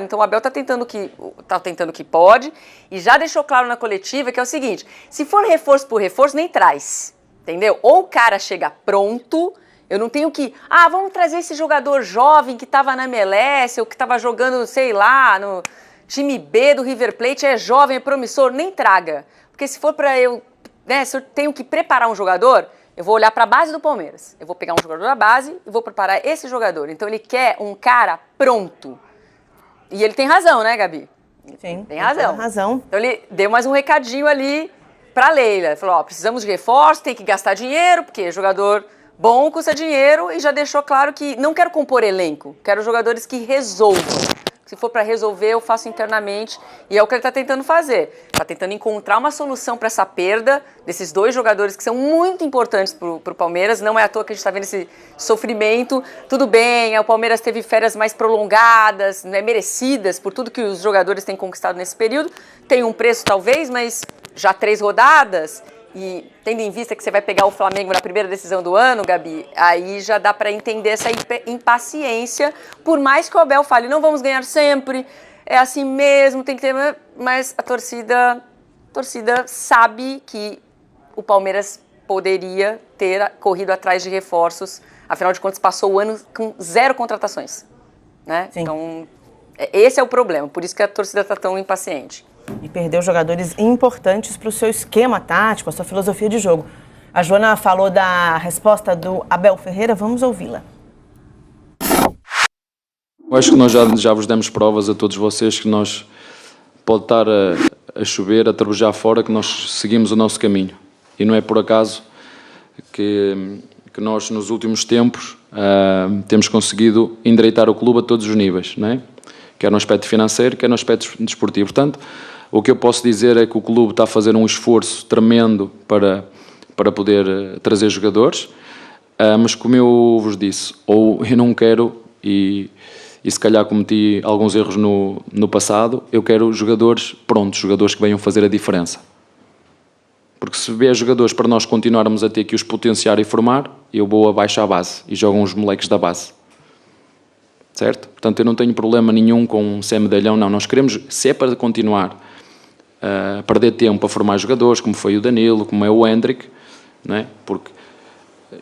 Então o Abel tá tentando que pode e já deixou claro na coletiva que é o seguinte, se for reforço por reforço, nem traz, entendeu? Ou o cara chega pronto, eu não tenho que, vamos trazer esse jogador jovem que tava na MLS ou que tava jogando, sei lá, no time B do River Plate, é jovem, é promissor, nem traga. Porque se for para eu, né, se eu tenho que preparar um jogador, eu vou olhar para a base do Palmeiras. Eu vou pegar um jogador da base e vou preparar esse jogador. Então ele quer um cara pronto. E ele tem razão, né, Gabi? Sim, tem razão. razão. Então ele deu mais um recadinho ali para a Leila. Ele falou, precisamos de reforço, tem que gastar dinheiro, porque jogador bom custa dinheiro, e já deixou claro que não quero compor elenco, quero jogadores que resolvam. Se for para resolver, eu faço internamente, e é o que ele está tentando fazer. Está tentando encontrar uma solução para essa perda desses dois jogadores que são muito importantes para o Palmeiras. Não é à toa que a gente está vendo esse sofrimento. Tudo bem, o Palmeiras teve férias mais prolongadas, né, merecidas por tudo que os jogadores têm conquistado nesse período. Tem um preço talvez, mas já 3 rodadas. E tendo em vista que você vai pegar o Flamengo na primeira decisão do ano, Gabi, aí já dá para entender essa impaciência, por mais que o Abel fale, não vamos ganhar sempre, é assim mesmo, tem que ter... Mas a torcida sabe que o Palmeiras poderia ter corrido atrás de reforços, afinal de contas passou o ano com 0 contratações, né? Então, esse é o problema, por isso que a torcida está tão impaciente. E perdeu jogadores importantes para o seu esquema tático, a sua filosofia de jogo. A Joana falou da resposta do Abel Ferreira, vamos ouvi-la. Eu acho que nós já vos demos provas a todos vocês que nós, pode estar a chover, a trabujar fora, que nós seguimos o nosso caminho. E não é por acaso que nós, nos últimos tempos, temos conseguido endireitar o clube a todos os níveis, não é? Quer no aspecto financeiro, quer no aspecto desportivo. Portanto, o que eu posso dizer é que o clube está a fazer um esforço tremendo para poder trazer jogadores, mas como eu vos disse, ou eu não quero, e se calhar cometi alguns erros no passado, eu quero jogadores prontos, jogadores que venham fazer a diferença. Porque se vier jogadores para nós continuarmos a ter que os potenciar e formar, eu vou abaixo à base e jogam os moleques da base. Certo? Portanto, eu não tenho problema nenhum com ser medalhão, não. Nós queremos, se é para continuar a perder tempo a formar jogadores, como foi o Danilo, como é o Hendrick, não é? Porque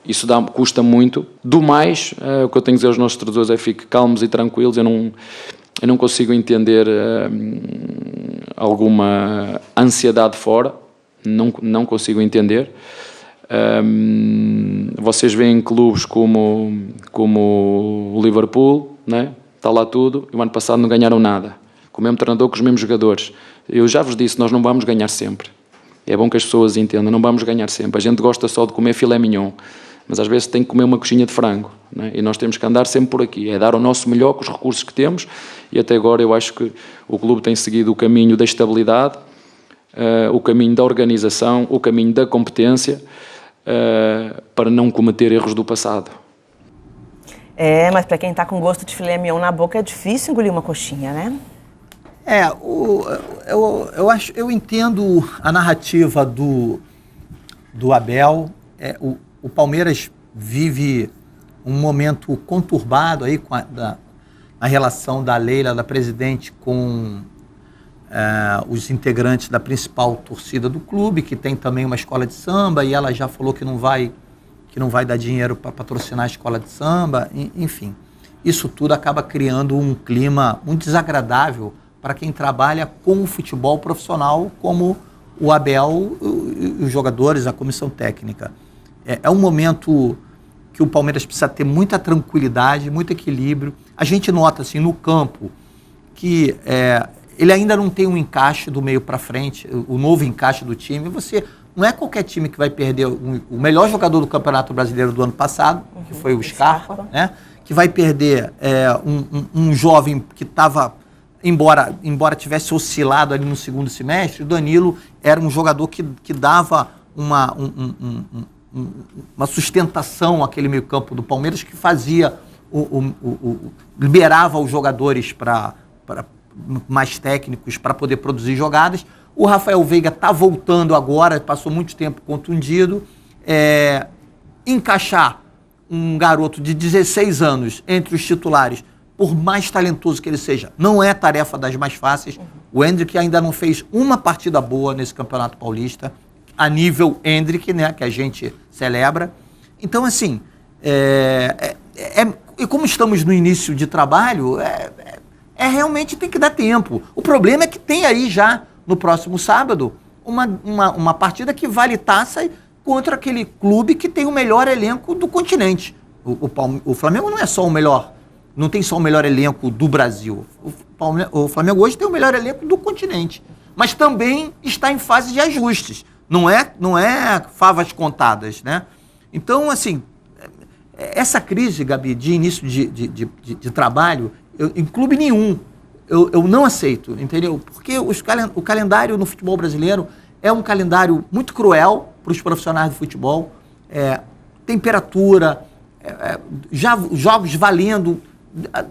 isso custa muito. Do mais, o que eu tenho a dizer aos nossos treinadores é fiquem calmos e tranquilos. Eu não consigo entender alguma ansiedade fora, não consigo entender. Vocês veem clubes como o Liverpool, né? Está lá tudo, e o ano passado não ganharam nada, com o mesmo treinador, com os mesmos jogadores. Eu já vos disse, nós não vamos ganhar sempre. É bom que as pessoas entendam, não vamos ganhar sempre. A gente gosta só de comer filé mignon, mas às vezes tem que comer uma coxinha de frango, né? E nós temos que andar sempre por aqui, é dar o nosso melhor com os recursos que temos, e até agora eu acho que o clube tem seguido o caminho da estabilidade, o caminho da organização, o caminho da competência, para não cometer erros do passado. Mas para quem está com gosto de filé mignon na boca é difícil engolir uma coxinha, né? Eu entendo a narrativa do Abel. O Palmeiras vive um momento conturbado aí com a relação da Leila, da presidente, com os integrantes da principal torcida do clube, que tem também uma escola de samba, e ela já falou que não vai dar dinheiro para patrocinar a escola de samba, enfim. Isso tudo acaba criando um clima muito desagradável para quem trabalha com o futebol profissional, como o Abel, os jogadores, a comissão técnica. É um momento que o Palmeiras precisa ter muita tranquilidade, muito equilíbrio. A gente nota, assim, no campo, que ele ainda não tem um encaixe do meio para frente, o novo encaixe do time. Não é qualquer time que vai perder o melhor jogador do Campeonato Brasileiro do ano passado, que foi o Scarpa, né? Que vai perder um jovem que estava, embora tivesse oscilado ali no segundo semestre. O Danilo era um jogador que dava uma sustentação àquele meio campo do Palmeiras, que fazia, liberava os jogadores mais técnicos para poder produzir jogadas. O Rafael Veiga está voltando agora, passou muito tempo contundido. Encaixar um garoto de 16 anos entre os titulares por mais talentoso que ele seja. Não é tarefa das mais fáceis. O Endrick ainda não fez uma partida boa nesse Campeonato Paulista, a nível Endrick, né, que a gente celebra. Então, assim, e como estamos no início de trabalho, realmente tem que dar tempo. O problema é que tem aí já, no próximo sábado, uma partida que vale taça contra aquele clube que tem o melhor elenco do continente. O Flamengo não é só o melhor, não tem só o melhor elenco do Brasil. O Flamengo hoje tem o melhor elenco do continente, mas também está em fase de ajustes. Não é favas contadas, né? Então, assim, essa crise, Gabi, de início de trabalho, em clube nenhum, eu não aceito, entendeu? Porque o calendário no futebol brasileiro é um calendário muito cruel para os profissionais do futebol. Temperatura, jogos valendo,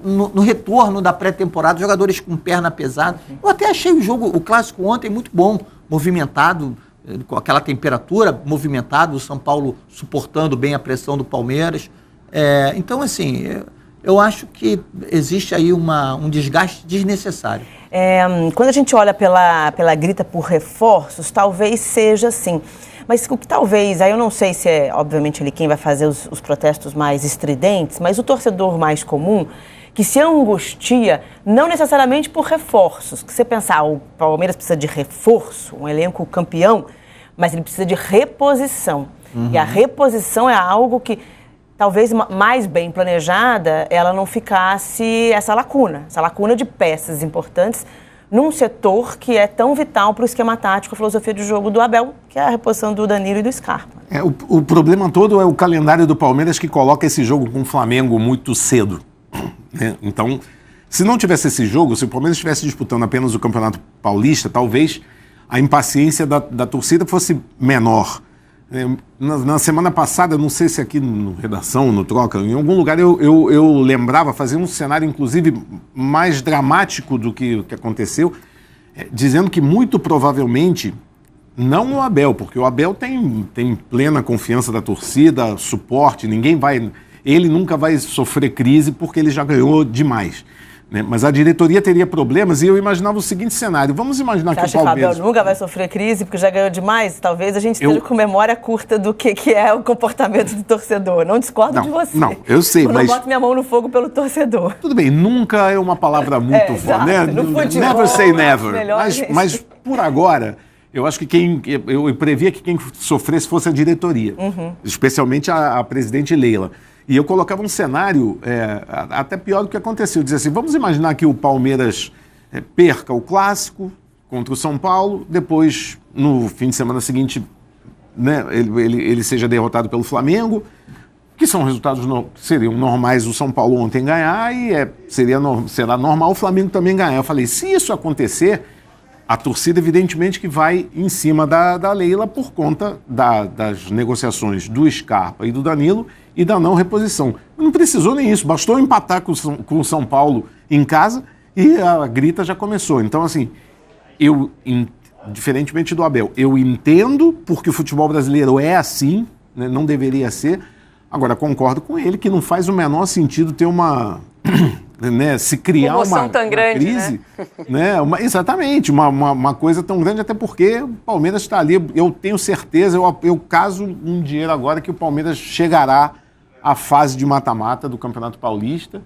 no retorno da pré-temporada, jogadores com perna pesada. Eu até achei o clássico ontem muito bom, movimentado, com aquela temperatura, movimentado, o São Paulo suportando bem a pressão do Palmeiras. Então, assim, eu acho que existe aí um desgaste desnecessário. Quando a gente olha pela grita por reforços, talvez seja assim. Mas o que talvez, aí eu não sei se é, obviamente, ele quem vai fazer os protestos mais estridentes, mas o torcedor mais comum, que se angustia, não necessariamente por reforços, que você pensar, o Palmeiras precisa de reforço, um elenco campeão, mas ele precisa de reposição. E a reposição é algo que, talvez mais bem planejada, ela não ficasse essa lacuna de peças importantes num setor que é tão vital para o esquema tático, a filosofia de jogo do Abel, que é a reposição do Danilo e do Scarpa. O problema todo é o calendário do Palmeiras, que coloca esse jogo com o Flamengo muito cedo. Então, se não tivesse esse jogo, se o Palmeiras estivesse disputando apenas o Campeonato Paulista, talvez a impaciência da torcida fosse menor. Na semana passada, não sei se aqui no Redação, no Troca, em algum lugar eu lembrava, fazia um cenário inclusive mais dramático do que aconteceu, dizendo que muito provavelmente, não o Abel, porque o Abel tem plena confiança da torcida, suporte, ele nunca vai sofrer crise porque ele já ganhou demais. Mas a diretoria teria problemas e eu imaginava o seguinte cenário. Vamos imaginar que o Palmeiras... Você acha que o Abel nunca vai sofrer crise porque já ganhou demais? Talvez a gente esteja com memória curta do que é o comportamento do torcedor. Não discordo de você. Não, eu sei, mas... Eu não boto minha mão no fogo pelo torcedor. Tudo bem, nunca é uma palavra muito forte, né? Never say never. Mas por agora, eu acho que eu previa que quem sofresse fosse a diretoria. Especialmente a presidente Leila. E eu colocava um cenário até pior do que aconteceu. Dizia assim, vamos imaginar que o Palmeiras perca o Clássico contra o São Paulo, depois, no fim de semana seguinte, né, ele seja derrotado pelo Flamengo, que são resultados seriam normais o São Paulo ontem ganhar e será normal o Flamengo também ganhar. Eu falei, se isso acontecer, a torcida evidentemente que vai em cima da Leila por conta das negociações do Scarpa e do Danilo e da não reposição. Não precisou nem isso, bastou empatar com o São Paulo em casa e a grita já começou. Então, assim, diferentemente do Abel, eu entendo porque o futebol brasileiro é assim, né, não deveria ser. Agora, concordo com ele que não faz o menor sentido ter se criar uma grande, crise, né? Exatamente, uma coisa tão grande, até porque o Palmeiras está ali, eu tenho certeza, eu caso um dinheiro agora que o Palmeiras chegará à fase de mata-mata do Campeonato Paulista.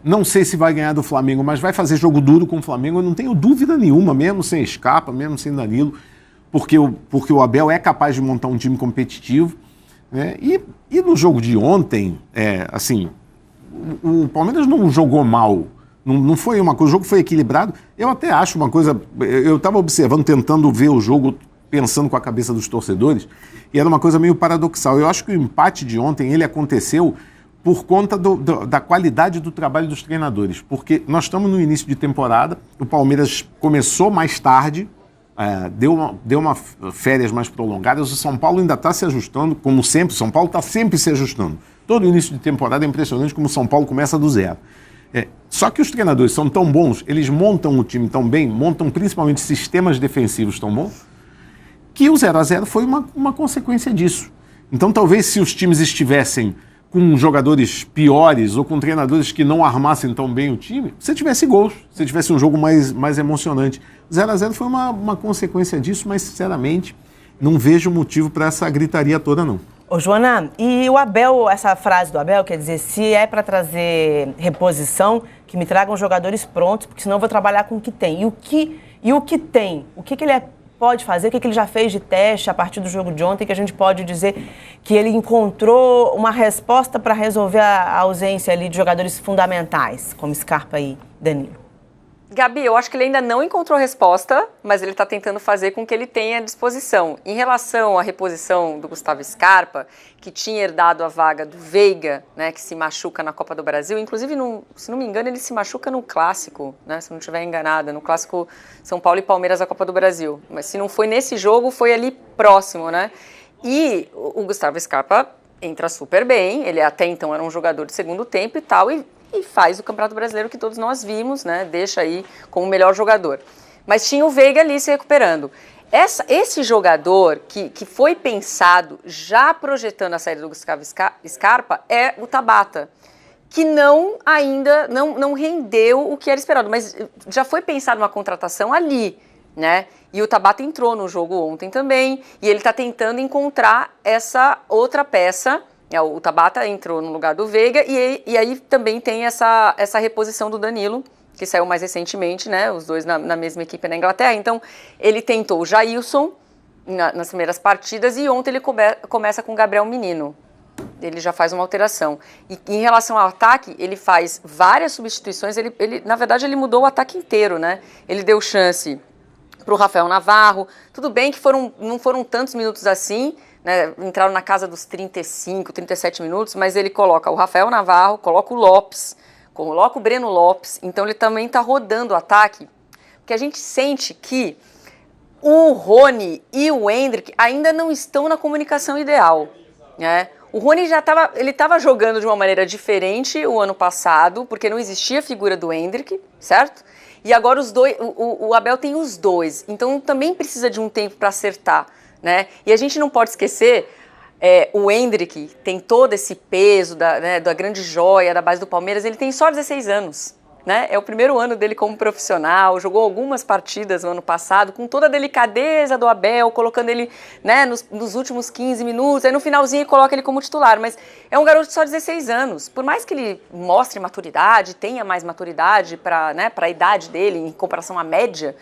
Não sei se vai ganhar do Flamengo, mas vai fazer jogo duro com o Flamengo, eu não tenho dúvida nenhuma, mesmo sem Scarpa, mesmo sem Danilo, porque o Abel é capaz de montar um time competitivo, né? E no jogo de ontem, assim, o Palmeiras não jogou mal, não foi uma coisa, o jogo foi equilibrado. Eu até acho uma coisa, eu estava observando, tentando ver o jogo, pensando com a cabeça dos torcedores, e era uma coisa meio paradoxal. Eu acho que o empate de ontem, ele aconteceu por conta da qualidade do trabalho dos treinadores, porque nós estamos no início de temporada, o Palmeiras começou mais tarde, deu uma férias mais prolongadas, o São Paulo ainda está se ajustando, como sempre, o São Paulo está sempre se ajustando. Todo início de temporada é impressionante como o São Paulo começa do zero. Só que os treinadores são tão bons, eles montam o time tão bem, montam principalmente sistemas defensivos tão bons, que o 0-0 foi uma consequência disso. Então talvez se os times estivessem com jogadores piores ou com treinadores que não armassem tão bem o time, você tivesse gols, você tivesse um jogo mais emocionante. 0-0 foi uma consequência disso, mas, sinceramente, não vejo motivo para essa gritaria toda, não. Ô, Joana, e o Abel, essa frase do Abel, quer dizer, se é para trazer reposição, que me tragam jogadores prontos, porque senão eu vou trabalhar com o que tem. E o que tem? O que ele pode fazer? O que ele já fez de teste a partir do jogo de ontem, que a gente pode dizer que ele encontrou uma resposta para resolver a ausência ali de jogadores fundamentais, como Scarpa e Danilo? Gabi, eu acho que ele ainda não encontrou resposta, mas ele está tentando fazer com que ele tenha à disposição. Em relação à reposição do Gustavo Scarpa, que tinha herdado a vaga do Veiga, né, que se machuca na Copa do Brasil, inclusive, se não me engano, ele se machuca no Clássico, né, se não estiver enganada, no Clássico São Paulo e Palmeiras da Copa do Brasil. Mas se não foi nesse jogo, foi ali próximo, né? E o Gustavo Scarpa entra super bem, ele até então era um jogador de segundo tempo e tal, e faz o Campeonato Brasileiro que todos nós vimos, né? Deixa aí como o melhor jogador. Mas tinha o Veiga ali se recuperando. Esse jogador que foi pensado já projetando a saída do Gustavo Scarpa é o Tabata, que ainda não rendeu o que era esperado, mas já foi pensado uma contratação ali, né? E o Tabata entrou no jogo ontem também, e ele está tentando encontrar essa outra peça. O Tabata entrou no lugar do Veiga e aí também tem essa reposição do Danilo, que saiu mais recentemente, né? Os dois na mesma equipe na Inglaterra. Então, ele tentou o Jailson nas primeiras partidas e ontem ele começa com o Gabriel Menino. Ele já faz uma alteração. E em relação ao ataque, ele faz várias substituições. Na verdade, ele mudou o ataque inteiro, né? Ele deu chance para o Rafael Navarro. Tudo bem que não foram tantos minutos assim, né, entraram na casa dos 35, 37 minutos, mas ele coloca o Rafael Navarro, coloca o Lopes, coloca o Breno Lopes, então ele também está rodando o ataque, porque a gente sente que o Rony e o Endrick ainda não estão na comunicação ideal, né? O Rony estava jogando de uma maneira diferente o ano passado, porque não existia a figura do Endrick, certo? E agora os dois, o Abel tem os dois, então também precisa de um tempo para acertar, né? E a gente não pode esquecer, o Endrick tem todo esse peso da grande joia da base do Palmeiras, ele tem só 16 anos, né? É o primeiro ano dele como profissional, jogou algumas partidas no ano passado, com toda a delicadeza do Abel, colocando ele, né, nos últimos 15 minutos, aí no finalzinho coloca ele como titular, mas é um garoto de só 16 anos, por mais que ele mostre maturidade, tenha mais maturidade para, né, a idade dele, em comparação à média,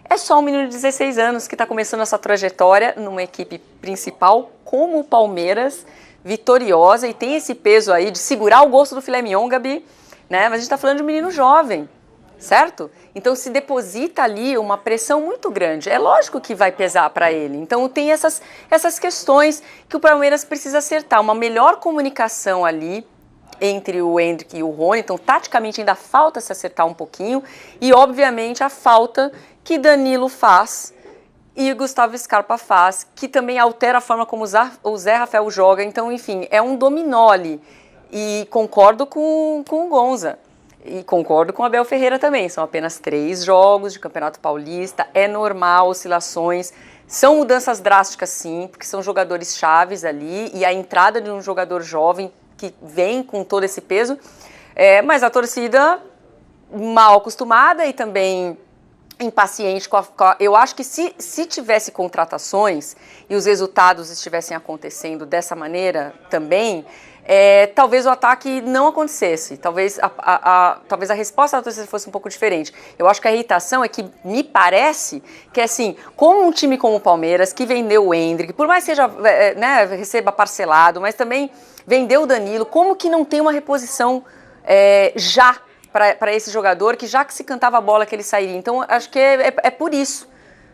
é só um menino de 16 anos que está começando essa trajetória numa equipe principal como o Palmeiras, vitoriosa, e tem esse peso aí de segurar o gosto do filé mignon, Gabi, né? Mas a gente está falando de um menino jovem, certo? Então se deposita ali uma pressão muito grande. É lógico que vai pesar para ele. Então tem essas questões que o Palmeiras precisa acertar. Uma melhor comunicação ali entre o Endrick e o Rony. Então taticamente ainda falta se acertar um pouquinho. E obviamente a falta que Danilo faz e Gustavo Scarpa faz, que também altera a forma como o Zé Rafael joga. Então, enfim, é um dominó ali. E concordo com o Gonza. E concordo com o Abel Ferreira também. São apenas 3 jogos de Campeonato Paulista. É normal, oscilações. São mudanças drásticas, sim, porque são jogadores chaves ali. E a entrada de um jogador jovem que vem com todo esse peso. Mas a torcida mal acostumada e também impaciente eu acho que se tivesse contratações e os resultados estivessem acontecendo dessa maneira também, talvez o ataque não acontecesse, talvez a resposta da torcida fosse um pouco diferente. Eu acho que a irritação é que me parece que, assim, como um time como o Palmeiras, que vendeu o Endrick, por mais que seja, né, receba parcelado, mas também vendeu o Danilo, como que não tem uma reposição já para esse jogador, que já que se cantava a bola que ele sairia. Então, acho que é por isso.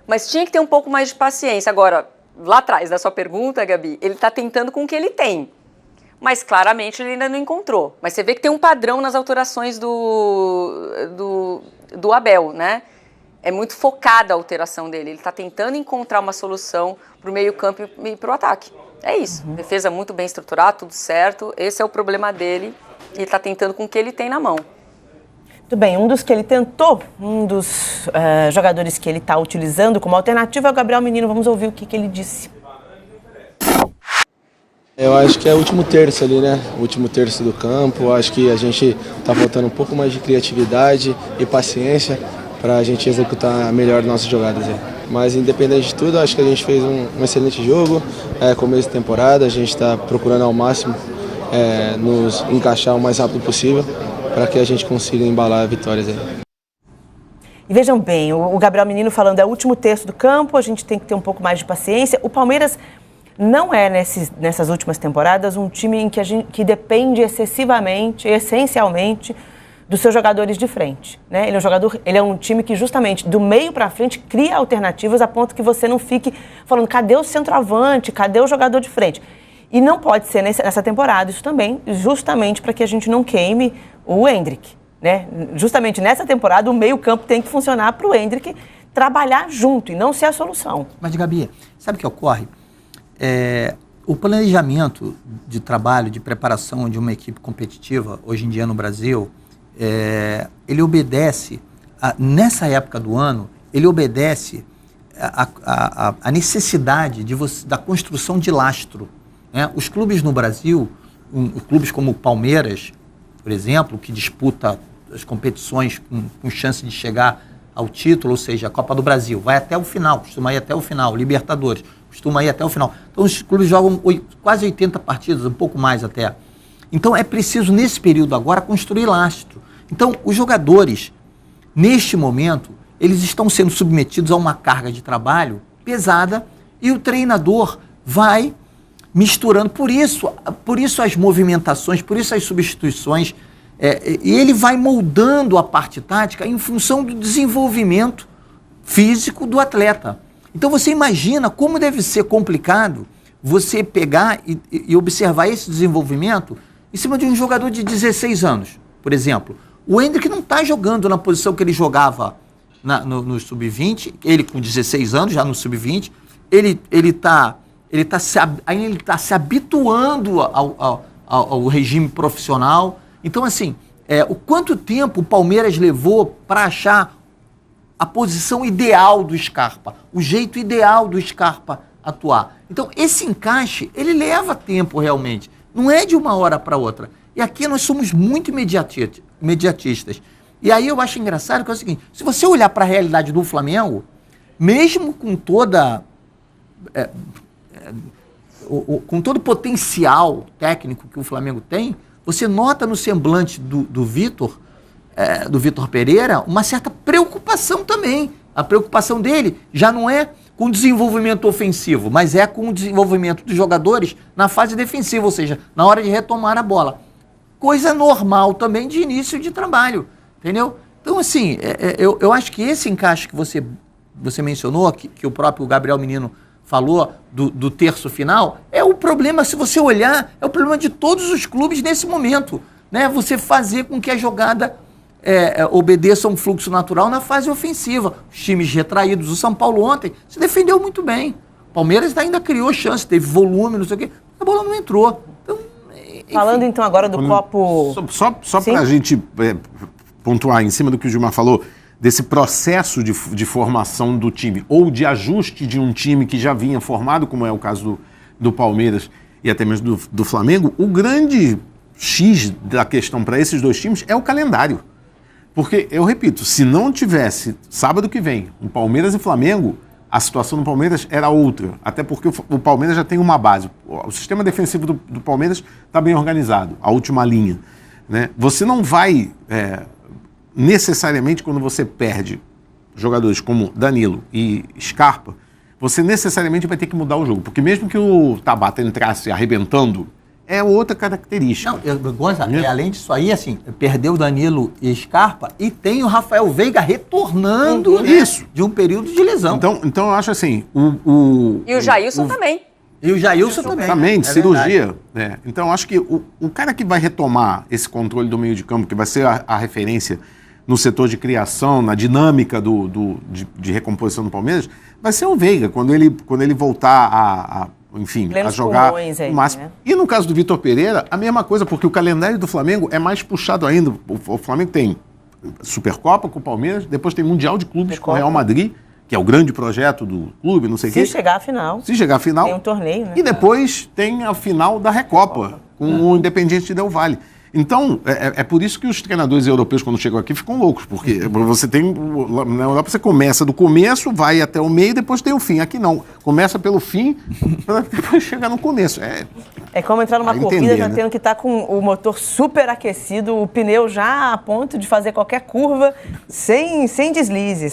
Mas tinha que ter um pouco mais de paciência. Agora, lá atrás da sua pergunta, Gabi, ele está tentando com o que ele tem. Mas, claramente, ele ainda não encontrou. Mas você vê que tem um padrão nas alterações do Abel, né? É muito focada a alteração dele. Ele está tentando encontrar uma solução para o meio-campo e para o ataque. É isso. Defesa muito bem estruturada, tudo certo. Esse é o problema dele. E ele está tentando com o que ele tem na mão. Muito bem, um dos que ele tentou, um dos jogadores que ele está utilizando como alternativa é o Gabriel Menino. Vamos ouvir o que ele disse. Eu acho que é o último terço ali, né? O último terço do campo. Eu acho que a gente tá faltando um pouco mais de criatividade e paciência para a gente executar melhor nossas jogadas aí. Mas independente de tudo, acho que a gente fez um excelente jogo. Começo de temporada, a gente está procurando ao máximo nos encaixar o mais rápido possível para que a gente consiga embalar vitórias aí. E vejam bem, o Gabriel Menino falando é o último terço do campo, a gente tem que ter um pouco mais de paciência. O Palmeiras não é nessas últimas temporadas um time em que depende excessivamente, essencialmente, dos seus jogadores de frente, né? Ele é um time que justamente do meio para frente cria alternativas a ponto que você não fique falando cadê o centroavante, cadê o jogador de frente? E não pode ser nessa temporada isso também, justamente para que a gente não queime o Endrick, né? Justamente nessa temporada o meio-campo tem que funcionar para o Endrick trabalhar junto e não ser a solução. Mas, Gabi, sabe o que ocorre? O planejamento de trabalho, de preparação de uma equipe competitiva, hoje em dia no Brasil, ele obedece, nessa época do ano, ele obedece a necessidade da construção de lastro. Né? Os clubes no Brasil, clubes como o Palmeiras, por exemplo, que disputa as competições com chance de chegar ao título, ou seja, a Copa do Brasil, vai até o final, costuma ir até o final, Libertadores, costuma ir até o final. Então os clubes jogam quase 80 partidas, um pouco mais até. Então é preciso, nesse período agora, construir lastro. Então os jogadores, neste momento, eles estão sendo submetidos a uma carga de trabalho pesada e o treinador vai misturando. Por isso as movimentações, por isso as substituições, e ele vai moldando a parte tática em função do desenvolvimento físico do atleta. Então você imagina como deve ser complicado você pegar e observar esse desenvolvimento em cima de um jogador de 16 anos, por exemplo. O Endrick não está jogando na posição que ele jogava no Sub-20, ele com 16 anos, já no Sub-20, ele está se habituando ao regime profissional. Então, assim, o quanto tempo o Palmeiras levou para achar a posição ideal do Scarpa, o jeito ideal do Scarpa atuar. Então, esse encaixe, ele leva tempo realmente. Não é de uma hora para outra. E aqui nós somos muito imediatistas. E aí eu acho engraçado que é o seguinte, se você olhar para a realidade do Flamengo, mesmo com todo o potencial técnico que o Flamengo tem, você nota no semblante do Vitor Pereira uma certa preocupação também. A preocupação dele já não é com o desenvolvimento ofensivo, mas é com o desenvolvimento dos jogadores na fase defensiva, ou seja, na hora de retomar a bola. Coisa normal também de início de trabalho, entendeu? Então, assim, eu acho que esse encaixe que você mencionou, que o próprio Gabriel Menino falou do terço final, é o problema, se você olhar, é o problema de todos os clubes nesse momento, né? Você fazer com que a jogada obedeça a um fluxo natural na fase ofensiva. Os times retraídos, o São Paulo ontem se defendeu muito bem. O Palmeiras ainda criou chance, teve volume, não sei o quê, a bola não entrou. Então, enfim. Falando então agora do copo... Só para a gente pontuar em cima do que o Gilmar falou, desse processo de formação do time, ou de ajuste de um time que já vinha formado, como é o caso do Palmeiras e até mesmo do Flamengo, o grande X da questão para esses dois times é o calendário. Porque, eu repito, se não tivesse sábado que vem um Palmeiras e Flamengo, a situação do Palmeiras era outra. Até porque o Palmeiras já tem uma base. O sistema defensivo do Palmeiras está bem organizado, a última linha. Né? Você não vai, necessariamente, quando você perde jogadores como Danilo e Scarpa, você necessariamente vai ter que mudar o jogo. Porque mesmo que o Tabata entrasse arrebentando, é outra característica. Não, Gonzalo, além disso aí, assim, perdeu o Danilo e Scarpa e tem o Rafael Veiga retornando isso de um período de lesão. Então eu acho assim... E o Jailson também. E o Jailson também. Também, de cirurgia. Então eu acho que o cara que vai retomar esse controle do meio de campo, que vai ser a referência no setor de criação, na dinâmica de recomposição do Palmeiras, vai ser o Veiga, quando ele voltar a jogar o máximo. Né? E no caso do Vitor Pereira, a mesma coisa, porque o calendário do Flamengo é mais puxado ainda. O Flamengo tem Supercopa com o Palmeiras, depois tem Mundial de Clubes com o Real Madrid, que é o grande projeto do clube, não sei o quê. Se chegar à final. Se chegar à final. Tem um torneio, né? E depois tem a final da Recopa, com o Independiente Del Valle. Então, é por isso que os treinadores europeus, quando chegam aqui, ficam loucos, porque você tem, na Europa você começa do começo, vai até o meio e depois tem o fim. Aqui não, começa pelo fim para depois chegar no começo. É como entrar numa corrida entender, já né? tendo que estar com o motor super aquecido, o pneu já a ponto de fazer qualquer curva sem deslizes.